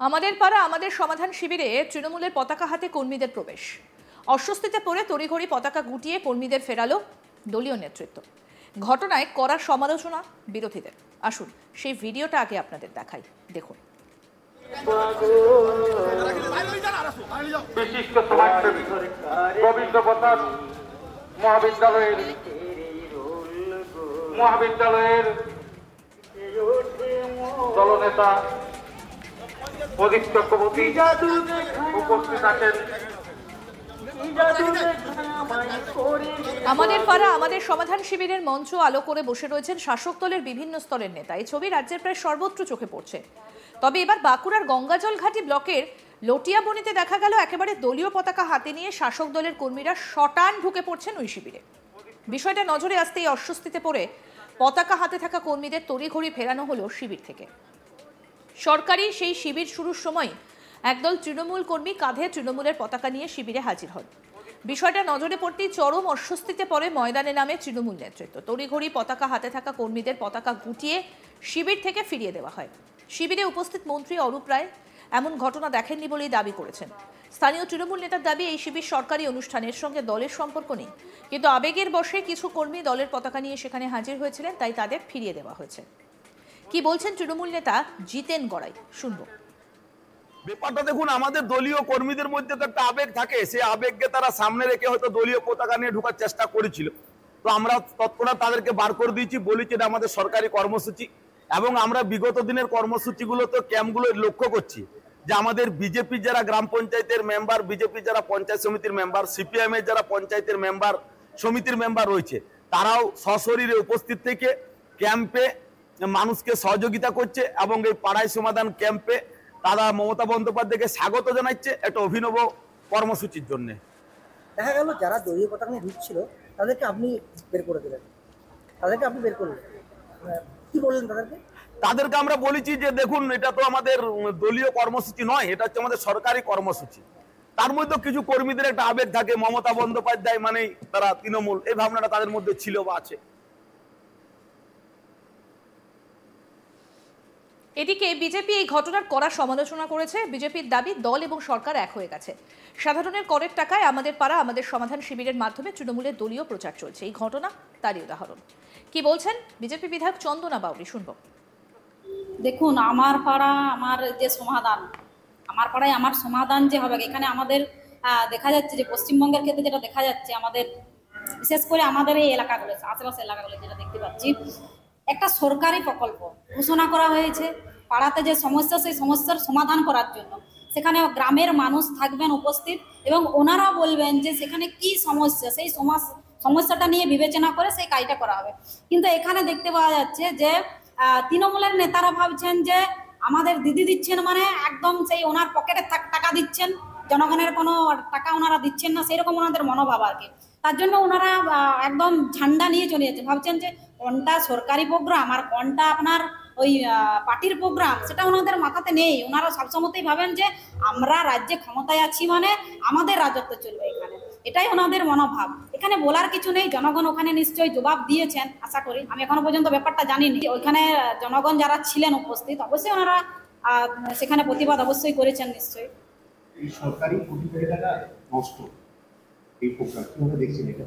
আমাদের পাড়া আমাদের সমাধান শিবিরে তৃণমূলের পতাকা হাতে কর্মীদের প্রবেশ। অস্বস্তিতে পড়ে তড়িঘড়ি পতাকা গুটিয়ে কর্মীদের ফেরালো দলীয় নেতৃত্ব। ঘটনায় কড়া সমালোচনা বিরোধীদের। আসুন সেই ভিডিওটা আগে আপনাদের দেখাই, দেখুন। বিশিষ্ট সমাজসেবী গোবিন্দ প্রসাদ মহাবিদ্যালয়ের দলনেতা প্রদীপ চক্রবর্তী উপস্থিত আছেন। আমাদের পাড়া আমাদের সমাধান শিবিরের মঞ্চ আলো করে বসে রয়েছেন শাসক দলের বিভিন্ন স্তরের নেতা। এই ছবি রাজ্যের প্রায় সর্বত্র চোখে পড়ছে। তবে এবার বাঁকুড়ার গঙ্গাজল ঘাটি ব্লকের লটিয়াবনিতে দেখা গেল একেবারে দলীয় পতাকা হাতে নিয়ে শাসক দলের কর্মীরা শটান ঢুকে পড়ছেন ওই শিবিরে। বিষয়টা নজরে আসতেই অস্বস্তিতে পড়ে পতাকা হাতে থাকা কর্মীদের তড়িঘড়ি ফেরানো হলো শিবির থেকে। সরকারি সেই শিবির শুরুর সময় একদল তৃণমূল কর্মী কাঁধে তৃণমূলের পতাকা নিয়ে শিবিরে হাজির হন। বিষয়টা নজরে পড়তেই চরম অস্বস্তিতে পড়ে ময়দানে নামে তৃণমূল নেতৃত্ব। তড়িঘড়ি পতাকা হাতে থাকা কর্মীদের পতাকা গুটিয়ে শিবির থেকে ফিরিয়ে দেওয়া হয়। শিবিরে উপস্থিত মন্ত্রী অরূপ রায় এমন ঘটনা দেখেননি বলেই দাবি করেছেন। স্থানীয় তৃণমূল নেতার দাবি, এই শিবির সরকারি অনুষ্ঠানের সঙ্গে দলের সম্পর্ক নেই, কিন্তু আবেগের বশে কিছু কর্মী দলের পতাকা নিয়ে সেখানে হাজির হয়েছিলেন, তাই তাদের ফিরিয়ে দেওয়া হয়েছে। কি বলছেন তৃণমূল নেতা জিতেন গড়াই, শুনবো। ব্যাপারটা দেখুন, আমাদের দলীয় কর্মীদের মধ্যে তো একটা আবেগ থাকে, সেই আবেগকে তারা সামনে রেখে হয়তো দলীয় পতাকা নিয়ে ঢোকার চেষ্টা করেছিল। তো আমরা তৎক্ষণাৎ তাদেরকে বার করে দিয়েছি, বলেছি এটা আমাদের সরকারি কর্মসূচি। এবং আমরা বিগত দিনের কর্মসূচিগুলো তো ক্যাম্পগুলো লক্ষ্য করছি যে আমাদের বিজেপি যারা গ্রাম পঞ্চায়েতের মেম্বার, বিজেপি যারা পঞ্চায়েত সমিতির মেম্বার, সিপিএম এর যারা পঞ্চায়েতের মেম্বার, সমিতির মেম্বার রয়েছে, তারাও সশরীরে উপস্থিত থেকে ক্যাম্পে মানুষকে সহযোগিতা করছে। এবং এই পাড়ায় সমাধান ক্যাম্পে তারা মমতা বন্দ্যোপাধ্যায়কে স্বাগত জানাচ্ছে একটা অভিনব কর্মসূচির জন্য। দেখা গেল যারা দলীয় পতাকা নিয়ে ঢুকছিল তাদেরকে আপনি বের করে দিলেন, বের করলেন, কি বললেন তাদেরকে? আমরা বলেছি যে দেখুন, এটা তো আমাদের দলীয় কর্মসূচি নয়, এটা হচ্ছে আমাদের সরকারি কর্মসূচি। তার মধ্যে কিছু কর্মীদের একটা আবেগ থাকে, মমতা বন্দ্যোপাধ্যায় মানেই তারা তৃণমূল, এই ভাবনাটা তাদের মধ্যে ছিল বা আছে। এদিকে বিজেপি এই ঘটনার কড়া সমালোচনা করেছে। বিজেপির দাবি, দল এবং সরকার এক হয়ে গেছে। সাধারণের করের টাকায় আমাদের পাড়া আমাদের সমাধান শিবিরের মাধ্যমে তৃণমূলের দলীয় প্রচার চলছে। এই ঘটনা তারই উদাহরণ। কি বলছেন বিজেপি বিধায়ক চন্দনা বাউরি, শুনবো। দেখুন, আমার পাড়া আমার যে সমাধান, আমার পাড়ায় আমার সমাধান যে হবে, এখানে আমাদের দেখা যাচ্ছে যে পশ্চিমবঙ্গের ক্ষেত্রে যেটা দেখা যাচ্ছে, আমাদের বিশেষ করে আমাদের এই এলাকাগুলো, আশেপাশের এলাকাগুলো যেটা দেখতে পাচ্ছি, একটা সরকারি প্রকল্প ঘোষণা করা হয়েছে পাড়াতে যে সমস্যা, সেই সমস্যার সমাধান করার জন্য। সেখানে গ্রামের মানুষ থাকবেন উপস্থিত এবং ওনারা বলবেন যে সেখানে কি সমস্যা, সেই সমস্যাটা নিয়ে বিবেচনা করে সেই কাজটা করা হবে। কিন্তু এখানে দেখতে পাওয়া যাচ্ছে যে তৃণমূলের নেতারা ভাবছেন যে আমাদের দিদি দিচ্ছেন মানে একদম সেই ওনার পকেটে টাকা দিচ্ছেন, জনগণের কোনো টাকা ওনারা দিচ্ছেন না, সেরকম ওনাদের মনোভাব আর কি। তার জন্য ওনারা একদম ঝান্ডা নিয়ে চলে যাচ্ছে, ভাবছেন যে কোনটা সরকারি প্রোগ্রাম আর কোনটা আপনার ওই পার্টির প্রোগ্রাম, সেটা ওনাদের মাথাতে নেই। ওনারা সবসময়তেই ভাবেন যে আমরা রাজ্যে ক্ষমতায় আছি মানে আমাদের রাজত্ব চলবে এখানে, এটাই ওনাদের মনোভাব। এখানে বলার কিছু নেই, জনগণ ওখানে নিশ্চয়ই জবাব দিয়েছেন আশা করি। আমি এখনো পর্যন্ত ব্যাপারটা জানিনি। ওইখানে জনগণ যারা ছিলেন উপস্থিত, অবশ্যই ওনারা সেখানে প্রতিবাদ অবশ্যই করেছেন নিশ্চয়ই। এই সরকারি কোটি কোটি টাকা নষ্ট, এই প্রোগ্রাম কিভাবে দেখছেন এটা?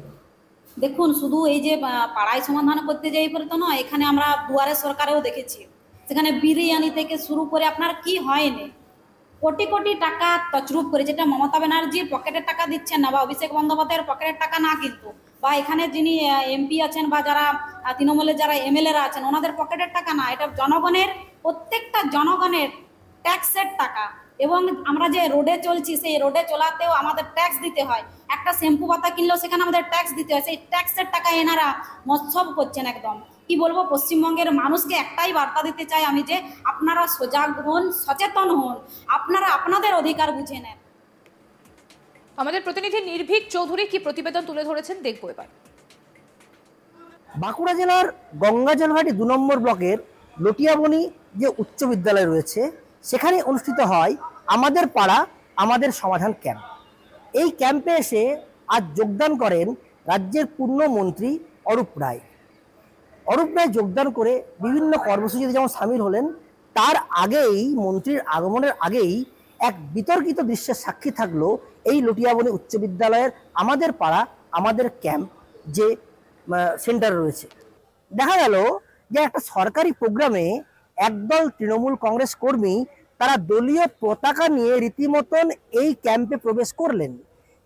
দেখুন, শুধু এই যে পাড়ায় সমাধান করতে যাই পরে তো নয়, এখানে আমরা দুয়ারে সরকারেও দেখেছি, সেখানে বিরিয়ানি থেকে শুরু করে আপনার কি হয়নি, কোটি কোটি টাকা তছরূপ করে, যেটা মমতা ব্যানার্জির পকেটের টাকা দিচ্ছেন না বা অভিষেক বন্দ্যোপাধ্যায়ের পকেটের টাকা না, কিন্তু বা এখানে যিনি এমপি আছেন বা যারা তৃণমূলের যারা এমএলএরা আছেন ওনাদের পকেটের টাকা না, এটা জনগণের, প্রত্যেকটা জনগণের ট্যাক্সের টাকা। এবং আমরা যে রোডে চলছি, সেই রোডে চলাতেও আমাদের ট্যাক্স দিতে হয়। একটা শ্যাম্পু পাতা কিনলেও সেখানে আমাদের ট্যাক্স দিতে হয়, সেই ট্যাক্সের টাকা এনারা মৎসব করছেন একদম। কি বলবো, পশ্চিমবঙ্গের মানুষকে একটাই বার্তা দিতে চাই আমি, যে আপনারা সজাগ হন, সচেতন হন, আপনারা আপনাদের অধিকার বুঝে নেন। আমাদের প্রতিনিধি নির্ভীক চৌধুরী কি প্রতিবেদন তুলে ধরেছেন, দেখবো এবার। বাঁকুড়া জেলার গঙ্গাজলঘাটি 2 নম্বর ব্লকের লটিয়াবনি যে উচ্চ বিদ্যালয় রয়েছে, সেখানে অনুষ্ঠিত হয় আমাদের পাড়া আমাদের সমাধান ক্যাম্প। এই ক্যাম্পে এসে আজ যোগদান করেন রাজ্যের পূর্ণমন্ত্রী অরূপ রায়। অরূপ রায় যোগদান করে বিভিন্ন কর্মসূচিতে যেমন সামিল হলেন, তার আগেই, মন্ত্রীর আগমনের আগেই এক বিতর্কিত দৃশ্যের সাক্ষী থাকলো এই লটিয়াবনী উচ্চ বিদ্যালয়ের আমাদের পাড়া আমাদের ক্যাম্প যে সেন্টার রয়েছে। দেখা গেল যে একটা সরকারি প্রোগ্রামে একদল তৃণমূল কংগ্রেস কর্মী তারা দলীয় পতাকা নিয়ে রীতিমতন এই ক্যাম্পে প্রবেশ করলেন,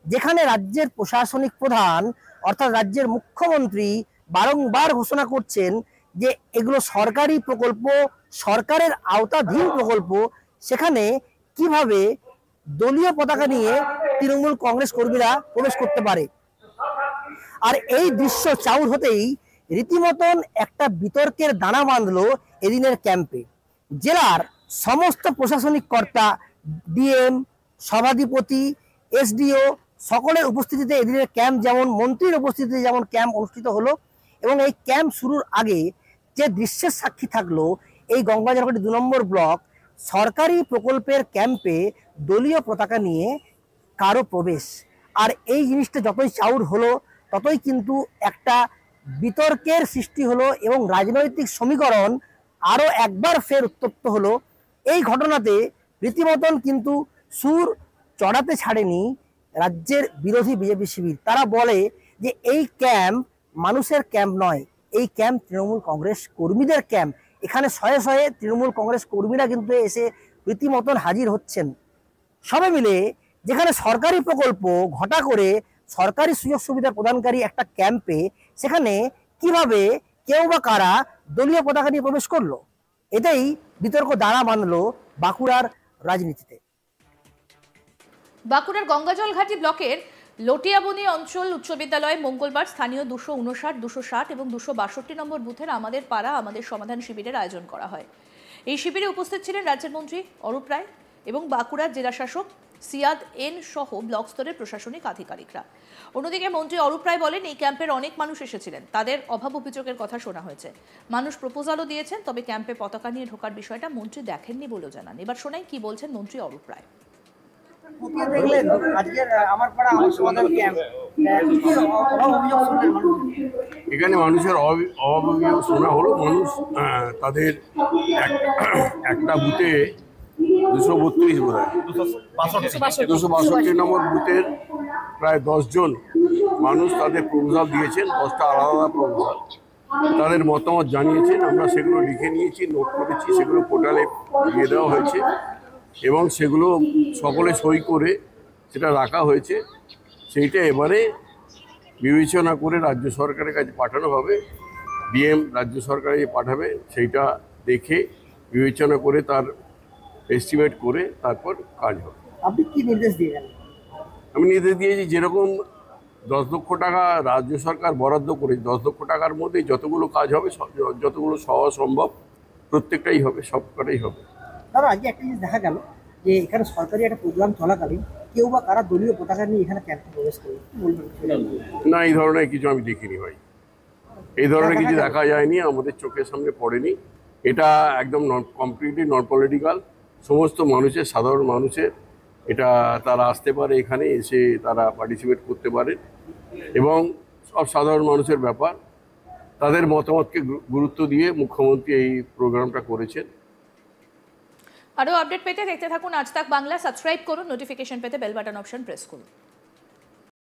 যেখানে রাজ্যের প্রশাসনিক প্রধান অর্থাৎ রাজ্যের মুখ্যমন্ত্রী বারংবার ঘোষণা করছেন যে এগুলো সরকারি প্রকল্প, সরকারের আওতাধীন প্রকল্প, সেখানে কিভাবে দলীয় পতাকা নিয়ে তৃণমূল কংগ্রেস কর্মীরা প্রবেশ করতে পারে। আর এই দৃশ্য চাউর হতেই রীতিমতন একটা বিতর্কের দানা বাঁধলো এদিনের ক্যাম্পে। জেলার সমস্ত প্রশাসনিক কর্তা, ডিএম, সভাধিপতি, এসডিও সকলের উপস্থিতিতে এদিনের ক্যাম্প, যেমন মন্ত্রীর উপস্থিতিতে যেমন ক্যাম্প অনুষ্ঠিত হলো। এবং এই ক্যাম্প শুরুর আগে যে দৃশ্যের সাক্ষী থাকলো এই গঙ্গাজলঘাটি 2 নম্বর ব্লক সরকারি প্রকল্পের ক্যাম্পে দলীয় পতাকা নিয়ে কারো প্রবেশ। আর এই জিনিসটা যতই চাউর হলো ততই কিন্তু একটা বিতর্কের সৃষ্টি হলো এবং রাজনৈতিক সমীকরণ আরও একবার ফের উত্তপ্ত হলো। এই ঘটনাতে রীতিমতন কিন্তু সুর চড়াতে ছাড়েনি রাজ্যের বিরোধী বিজেপি শিবির। তারা বলে যে এই ক্যাম্প মানুষের ক্যাম্প নয়, এই ক্যাম্প তৃণমূল কংগ্রেস কর্মীদের ক্যাম্প। এখানে শয়ে শয়ে তৃণমূল কংগ্রেস কর্মীরা কিন্তু এসে রীতিমতন হাজির হচ্ছেন। সবে মিলে যেখানে সরকারি প্রকল্প ঘটা করে সরকারি সুযোগ সুবিধা প্রদানকারী একটা ক্যাম্পে সেখানে কিভাবে কেউ বা কারা দলীয় পতাকা নিয়ে প্রবেশ করলো, এটাই বিতর্ক দানা বাঁধলো বাঁকুড়ার রাজনীতিতে। বাঁকুড়ার গঙ্গাজলঘাটি ব্লকের লটিয়াবনী অঞ্চল উচ্চ বিদ্যালয়ে মঙ্গলবার স্থানীয় 259, 260 এবং 262 নম্বর বুথের আমাদের পাড়া আমাদের সমাধান শিবিরের আয়োজন করা হয়। এই শিবিরে উপস্থিত ছিলেন রাজ্যের মন্ত্রী অরূপ রায় এবং বাঁকুড়ার জেলাশাসক সিয়াদ এন সহ ব্লক স্তরের প্রশাসনিক আধিকারিকরা। অন্যদিকে মন্ত্রী অরূপ রায় বলেন, এই ক্যাম্পের অনেক মানুষ এসেছিলেন, তাদের অভাব অভিযোগের কথা শোনা হয়েছে, মানুষ প্রপোজালও দিয়েছেন, তবে ক্যাম্পে পতাকা নিয়ে ঢোকার বিষয়টা মন্ত্রী দেখেননি বলেও জানান। এবার শোনাই কি বলছেন মন্ত্রী অরূপ রায়। এখানে মানুষের অভাব অভিযোগ শোনা হলো। মানুষ তাদের একটা বুথে 232 বোধ হয় 262 নম্বর বুথের প্রায় 10 জন মানুষ তাদের প্রপোজাল দিয়েছেন, 10টা আলাদা আলাদা প্রপোজাল। তাদের মতামত জানিয়েছেন, আমরা সেগুলো লিখে নিয়েছি, নোট করেছি, সেগুলো পোর্টালে দিয়ে দেওয়া হয়েছে এবং সেগুলো সকলে সই করে সেটা রাখা হয়েছে। সেইটা এবারে বিবেচনা করে রাজ্য সরকারের কাছে পাঠানো হবে। ডিএম রাজ্য সরকারে পাঠাবে, সেইটা দেখে বিবেচনা করে তার এস্টিমেট করে তারপর কাজ হবে। আপনি কি নির্দেশ দিয়েছেন? আমি নির্দেশ দিয়েছি, যেরকম 10 লক্ষ টাকা রাজ্য সরকার বরাদ্দ করে 10 লক্ষ টাকার মধ্যে যতগুলো কাজ হবে, যতগুলো সহজ সম্ভব প্রত্যেকটাই হবে, সবকটাই হবে। দাদা, আজকে একটা জিনিস দেখা গেল যে এখানে সরকারি একটা প্রোগ্রাম চলাকালীন কেউ বা কারা দলীয় পতাকা নিয়ে এখানে ক্যাম্পে প্রবেশ করে, না এই ধরনের কিছু আমি দেখিনি ভাই, এই ধরনের কিছু দেখা যায়নি, আমাদের চোখের সামনে পড়েনি। এটা একদম কমপ্লিটলি নন পলিটিক্যাল। সমস্ত মানুষের, সাধারণ মানুষের এটা, তারা আসতে পারে, এখানে এসে তারা পার্টিসিপেট করতে পারে এবং সব সাধারণ মানুষের ব্যাপার। তাদের মতামতকে গুরুত্ব দিয়ে মুখ্যমন্ত্রী এই প্রোগ্রামটা করেছেন। আরও আপডেট পেতে দেখতে থাকুন আজ তাক বাংলা। সাবস্ক্রাইব করুন, নোটিফিকেশন পেতে বেল বাটন অপশন প্রেস করুন।